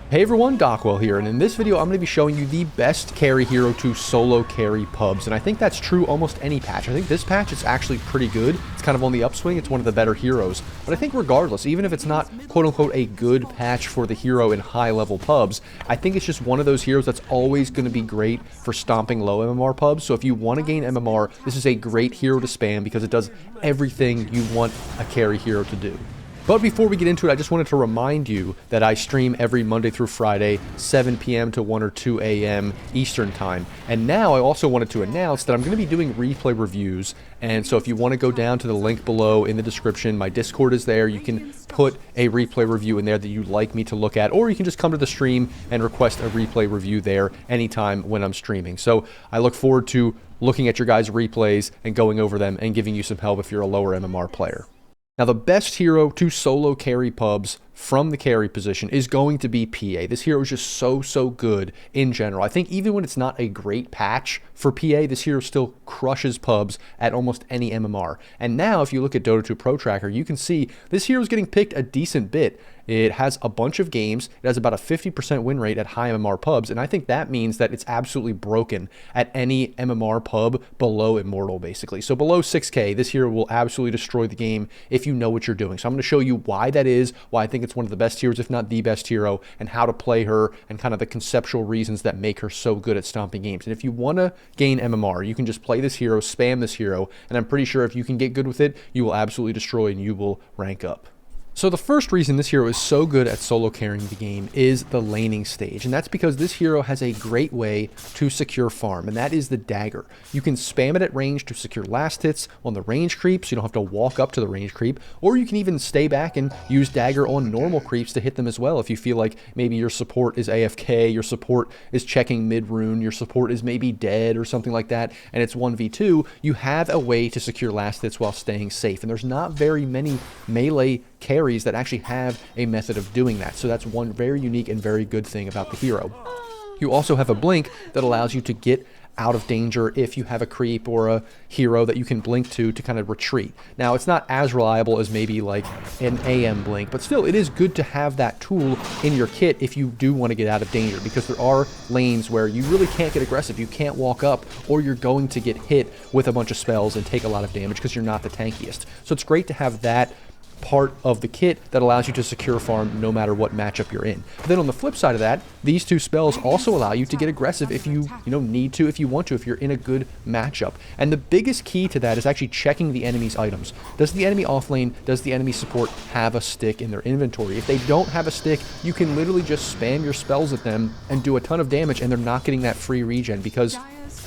Hey everyone, Dockwell here, and in this video I'm going to be showing you the best carry hero to solo carry pubs, and I think that's true almost any patch. I think this patch is actually pretty good. It's kind of on the upswing, it's one of the better heroes, but I think regardless, even if it's not quote-unquote a good patch for the hero in high-level pubs, I think it's just one of those heroes that's always going to be great for stomping low MMR pubs. So if you want to gain MMR, this is a great hero to spam because it does everything you want a carry hero to do. But before we get into it, I just wanted to remind you that I stream every Monday through Friday, 7 p.m. to 1 or 2 a.m. Eastern Time. And now I also wanted to announce that I'm going to be doing replay reviews. And so if you want to go down to the link below in the description, my Discord is there. You can put a replay review in there that you'd like me to look at, or you can just come to the stream and request a replay review there anytime when I'm streaming. So I look forward to looking at your guys' replays and going over them and giving you some help if you're a lower MMR player. Now, the best hero to solo carry pubs from the carry position is going to be PA. This hero is just so good in general. I think even when it's not a great patch for PA, this hero still crushes pubs at almost any MMR. And now, if you look at Dota 2 Pro Tracker, you can see this hero is getting picked a decent bit. It has a bunch of games. It has about a 50% win rate at high MMR pubs, and I think that means that it's absolutely broken at any MMR pub below Immortal, basically. So below 6K, this hero will absolutely destroy the game if you know what you're doing. So I'm going to show you why that is, why I think it's one of the best heroes, if not the best hero, and how to play her, and kind of the conceptual reasons that make her so good at stomping games. And if you want to gain MMR, you can just play this hero, spam this hero, and I'm pretty sure if you can get good with it, you will absolutely destroy and you will rank up. So the first reason this hero is so good at solo carrying the game is the laning stage, and that's because this hero has a great way to secure farm, and that is the dagger. You can spam it at range to secure last hits on the range creeps, so you don't have to walk up to the range creep, or you can even stay back and use dagger on normal creeps to hit them as well if you feel like maybe your support is AFK, your support is checking mid-rune, your support is maybe dead or something like that, and it's 1v2, you have a way to secure last hits while staying safe, and there's not very many melee carries that actually have a method of doing that. So that's one very unique and very good thing about the hero. You also have a blink that allows you to get out of danger if you have a creep or a hero that you can blink to kind of retreat. Now, it's not as reliable as maybe like an AM blink, but still it is good to have that tool in your kit if you do want to get out of danger, because there are lanes where you really can't get aggressive. You can't walk up, or you're going to get hit with a bunch of spells and take a lot of damage because you're not the tankiest. So it's great to have that part of the kit that allows you to secure farm no matter what matchup you're in. But then on the flip side of that, these two spells also allow you to get aggressive if you need to, if you want to, if you're in a good matchup. And the biggest key to that is actually checking the enemy's items. Does the enemy offlane, does the enemy support have a stick in their inventory? If they don't have a stick, you can literally just spam your spells at them and do a ton of damage, and they're not getting that free regen, because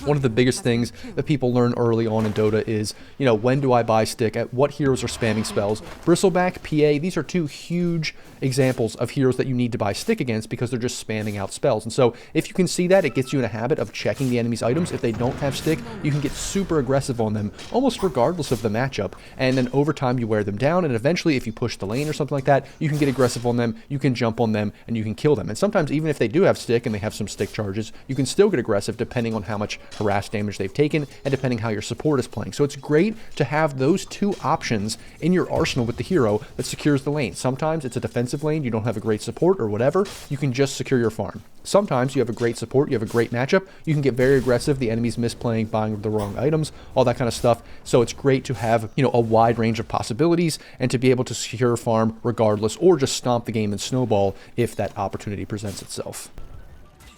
one of the biggest things that people learn early on in Dota is, when do I buy stick? At what heroes are spamming spells? Bristleback, PA, these are two huge examples of heroes that you need to buy stick against because they're just spamming out spells. And so if you can see that, it gets you in a habit of checking the enemy's items. If they don't have stick, you can get super aggressive on them, almost regardless of the matchup. And then over time, you wear them down. And eventually, if you push the lane or something like that, you can get aggressive on them, you can jump on them, and you can kill them. And sometimes, even if they do have stick and they have some stick charges, you can still get aggressive depending on how much harass damage they've taken and depending how your support is playing. So it's great to have those two options in your arsenal with the hero that secures the lane. Sometimes it's a defensive lane, you don't have a great support or whatever, you can just secure your farm. Sometimes you have a great support, you have a great matchup, you can get very aggressive, the enemy's misplaying, buying the wrong items, all that kind of stuff. So it's great to have, a wide range of possibilities and to be able to secure farm regardless, or just stomp the game and snowball if that opportunity presents itself.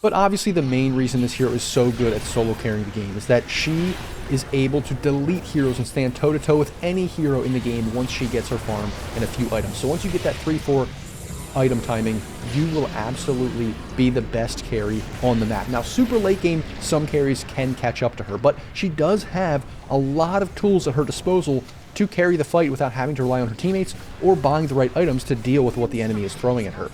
But obviously the main reason this hero is so good at solo carrying the game is that she is able to delete heroes and stand toe-to-toe with any hero in the game once she gets her farm and a few items. So once you get that 3-4 item timing, you will absolutely be the best carry on the map. Now, super late game, some carries can catch up to her, but she does have a lot of tools at her disposal to carry the fight without having to rely on her teammates or buying the right items to deal with what the enemy is throwing at her.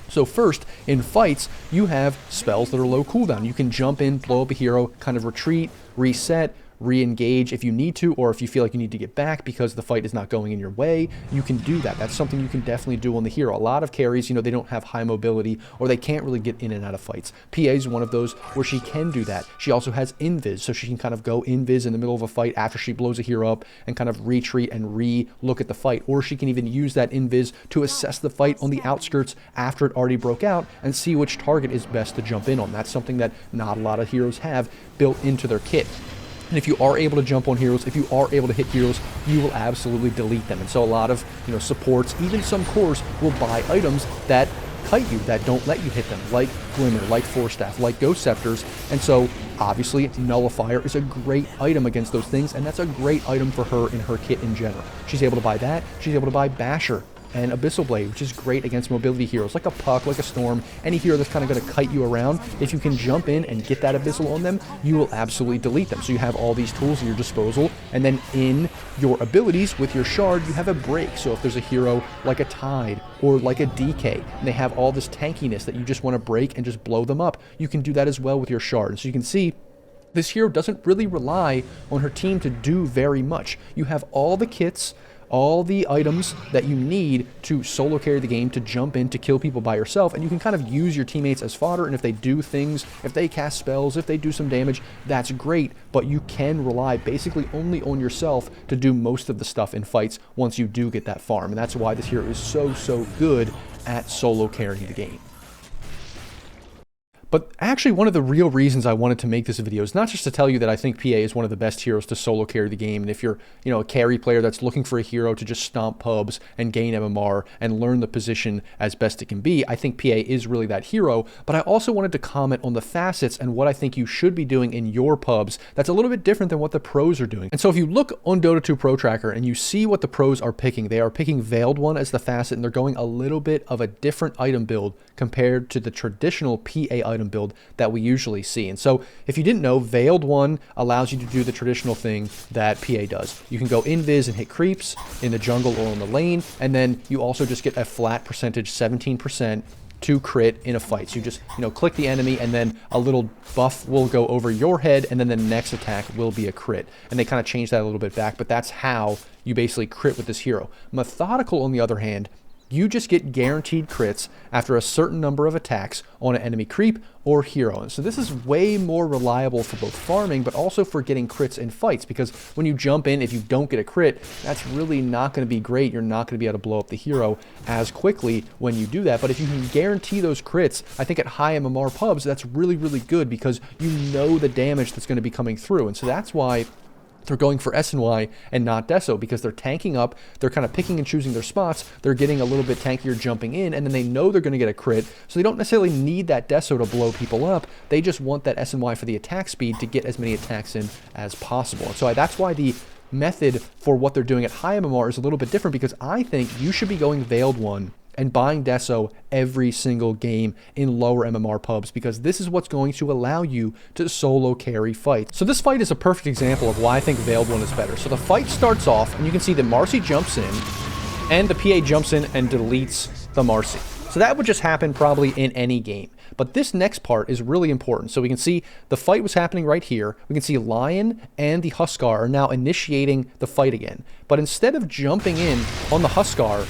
So first, in fights, you have spells that are low cooldown. You can jump in, blow up a hero, kind of retreat, reset, re-engage if you need to, or if you feel like you need to get back because the fight is not going in your way, you can do that. That's something you can definitely do on the hero. A lot of carries, you know, they don't have high mobility or they can't really get in and out of fights. PA is one of those where she can do that. She also has invis, so she can kind of go invis in the middle of a fight after she blows a hero up and kind of retreat and re-look at the fight, or she can even use that invis to assess the fight on the outskirts after it already broke out and see which target is best to jump in on. That's something that not a lot of heroes have built into their kit. And if you are able to jump on heroes, if you are able to hit heroes, you will absolutely delete them. And so a lot of, you know, supports, even some cores, will buy items that kite you, that don't let you hit them, like Glimmer, like Force Staff, like Ghost Scepters. And so obviously Nullifier is a great item against those things, and that's a great item for her in her kit in general. She's able to buy that. She's able to buy Basher and Abyssal Blade, which is great against mobility heroes like a Puck, like a Storm, any hero that's kind of going to kite you around. If you can jump in and get that Abyssal on them, you will absolutely delete them. So you have all these tools at your disposal, and then in your abilities with your shard, you have a break. So if there's a hero like a Tide or like a DK, and they have all this tankiness that you just want to break and just blow them up, you can do that as well with your shard. So you can see this hero doesn't really rely on her team to do very much. You have all the kits, all the items that you need to solo carry the game, to jump in, to kill people by yourself, and you can kind of use your teammates as fodder, and if they do things, if they cast spells, if they do some damage, that's great, but you can rely basically only on yourself to do most of the stuff in fights once you do get that farm, and that's why this hero is so good at solo carrying the game. But actually, one of the real reasons I wanted to make this video is not just to tell you that I think PA is one of the best heroes to solo carry the game, and if you're, you know, a carry player that's looking for a hero to just stomp pubs and gain MMR and learn the position as best it can be, I think PA is really that hero. But I also wanted to comment on the facets and what I think you should be doing in your pubs that's a little bit different than what the pros are doing. And so if you look on Dota 2 Pro Tracker and you see what the pros are picking, they are picking Veiled One as the facet, and they're going a little bit of a different item build compared to the traditional PA item build that we usually see. And so if you didn't know, Veiled One allows you to do the traditional thing that PA does. You can go invis and hit creeps in the jungle or on the lane, and then you also just get a flat percentage, 17%, to crit in a fight. So you just, you know, click the enemy, and then a little buff will go over your head, and then the next attack will be a crit. And they kind of changed that a little bit back, but that's how you basically crit with this hero. Methodical, on the other hand, you just get guaranteed crits after a certain number of attacks on an enemy creep or hero. And so this is way more reliable for both farming, but also for getting crits in fights, because when you jump in, if you don't get a crit, that's really not going to be great. You're not going to be able to blow up the hero as quickly when you do that. But if you can guarantee those crits, I think at high MMR pubs, that's really good, because you know the damage that's going to be coming through. And so that's why they're going for SNY and not Deso, because they're tanking up, they're kind of picking and choosing their spots, they're getting a little bit tankier jumping in, and then they know they're going to get a crit, so they don't necessarily need that Deso to blow people up, they just want that SNY for the attack speed to get as many attacks in as possible. And so that's why the method for what they're doing at high MMR is a little bit different, because I think you should be going Veiled One and buying Deso every single game in lower MMR pubs, because this is what's going to allow you to solo carry fights. So this fight is a perfect example of why I think Veiled One is better. So the fight starts off, and you can see that Marcy jumps in, and the PA jumps in and deletes the Marcy. So that would just happen probably in any game. But this next part is really important. So we can see the fight was happening right here. We can see Lion and the Huskar are now initiating the fight again. But instead of jumping in on the Huskar,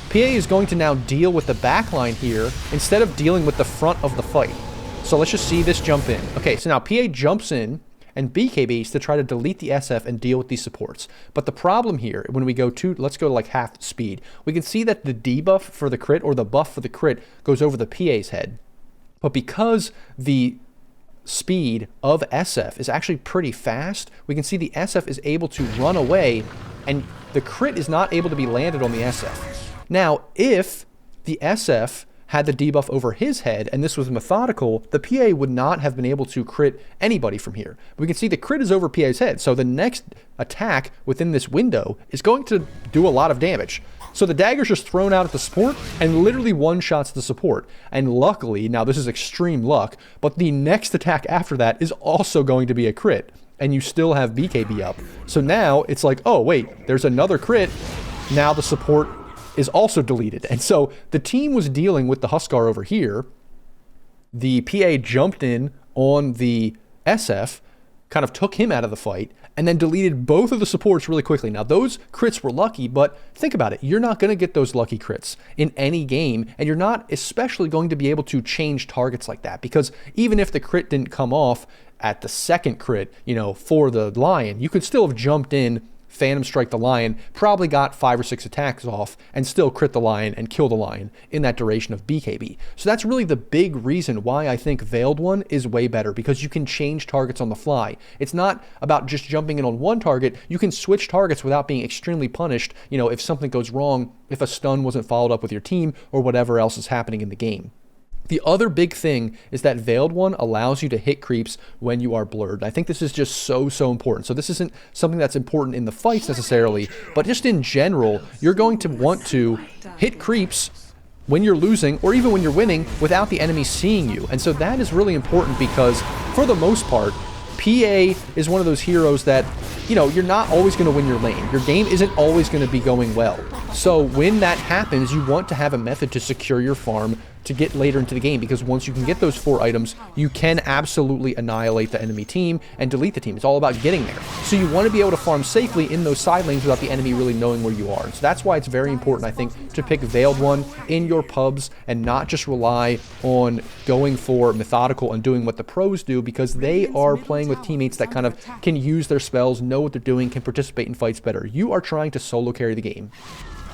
PA is going to now deal with the back line here instead of dealing with the front of the fight. So let's just see this jump in. Okay, so now PA jumps in and BKBs to try to delete the SF and deal with these supports. But the problem here, when we go to, let's go to like half speed, we can see that the debuff for the crit, or the buff for the crit, goes over the PA's head. But because the speed of SF is actually pretty fast, we can see the SF is able to run away, and the crit is not able to be landed on the SF. Now, if the SF had the debuff over his head, and this was methodical, the PA would not have been able to crit anybody from here. We can see the crit is over PA's head, so the next attack within this window is going to do a lot of damage. So the dagger's just thrown out at the support and literally one-shots the support. And luckily, now this is extreme luck, but the next attack after that is also going to be a crit, and you still have BKB up. So now it's like, oh wait, there's another crit, now the support is also deleted. And so the team was dealing with the Huskar over here. The PA jumped in on the SF, kind of took him out of the fight, and then deleted both of the supports really quickly. Now, those crits were lucky, but think about it. You're not going to get those lucky crits in any game, and you're not especially going to be able to change targets like that, because even if the crit didn't come off at the second crit, for the Lion, you could still have jumped in, Phantom Strike the Lion, probably got 5 or 6 attacks off, and still crit the Lion and kill the Lion in that duration of BKB. So that's really the big reason why I think Veiled One is way better, because you can change targets on the fly. It's not about just jumping in on one target. You can switch targets without being extremely punished, if something goes wrong, if a stun wasn't followed up with your team, or whatever else is happening in the game. The other big thing is that Veiled One allows you to hit creeps when you are blurred. I think this is just so important. So this isn't something that's important in the fights necessarily, but just in general, you're going to want to hit creeps when you're losing or even when you're winning without the enemy seeing you. And so that is really important because for the most part, PA is one of those heroes that, you're not always going to win your lane. Your game isn't always going to be going well. So when that happens, you want to have a method to secure your farm to get later into the game, because once you can get those 4 items, you can absolutely annihilate the enemy team and delete the team. It's all about getting there. So you want to be able to farm safely in those side lanes without the enemy really knowing where you are. And so that's why it's very important, I think, to pick Veiled One in your pubs and not just rely on going for methodical and doing what the pros do, because they are playing with teammates that kind of can use their spells, know what they're doing, can participate in fights better. You are trying to solo carry the game.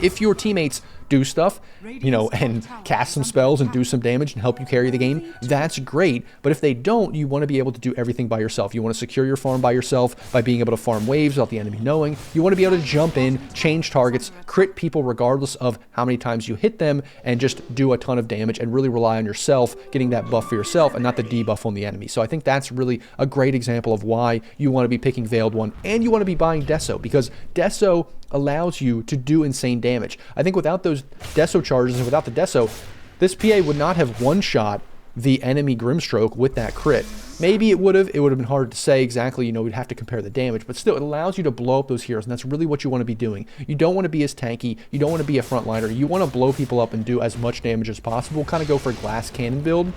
If your teammates do stuff, and cast some spells and do some damage and help you carry the game, that's great. But if they don't, you want to be able to do everything by yourself. You want to secure your farm by yourself by being able to farm waves without the enemy knowing. You want to be able to jump in, change targets, crit people regardless of how many times you hit them, and just do a ton of damage and really rely on yourself, getting that buff for yourself and not the debuff on the enemy. So I think that's really a great example of why you want to be picking Veiled One, and you want to be buying Deso, because Deso allows you to do insane damage. I think without those Deso charges and without the Deso, this PA would not have one-shot the enemy Grimstroke with that crit. Maybe it would have been hard to say exactly, we'd have to compare the damage, but still, it allows you to blow up those heroes, and that's really what you want to be doing. You don't want to be as tanky, you don't want to be a frontliner, you want to blow people up and do as much damage as possible, kind of go for a glass cannon build.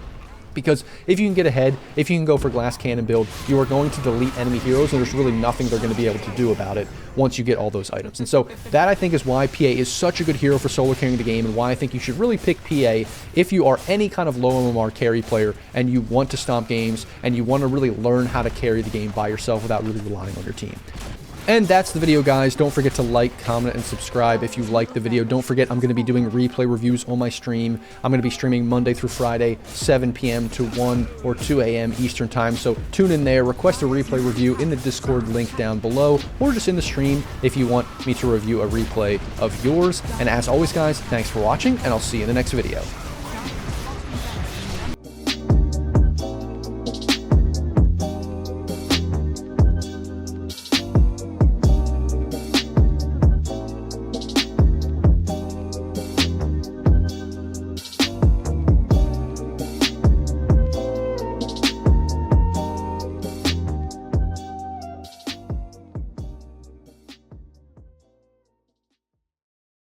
Because if you can get ahead, if you can go for glass cannon build, you are going to delete enemy heroes, and there's really nothing they're going to be able to do about it once you get all those items. And so that, I think, is why PA is such a good hero for solo carrying the game, and why I think you should really pick PA if you are any kind of low MMR carry player and you want to stomp games and you want to really learn how to carry the game by yourself without really relying on your team. And that's the video, guys. Don't forget to like, comment, and subscribe if you liked the video. Don't forget, I'm going to be doing replay reviews on my stream. I'm going to be streaming Monday through Friday, 7 p.m. to 1 or 2 a.m. Eastern time. So tune in there, request a replay review in the Discord link down below, or just in the stream if you want me to review a replay of yours. And as always, guys, thanks for watching, and I'll see you in the next video.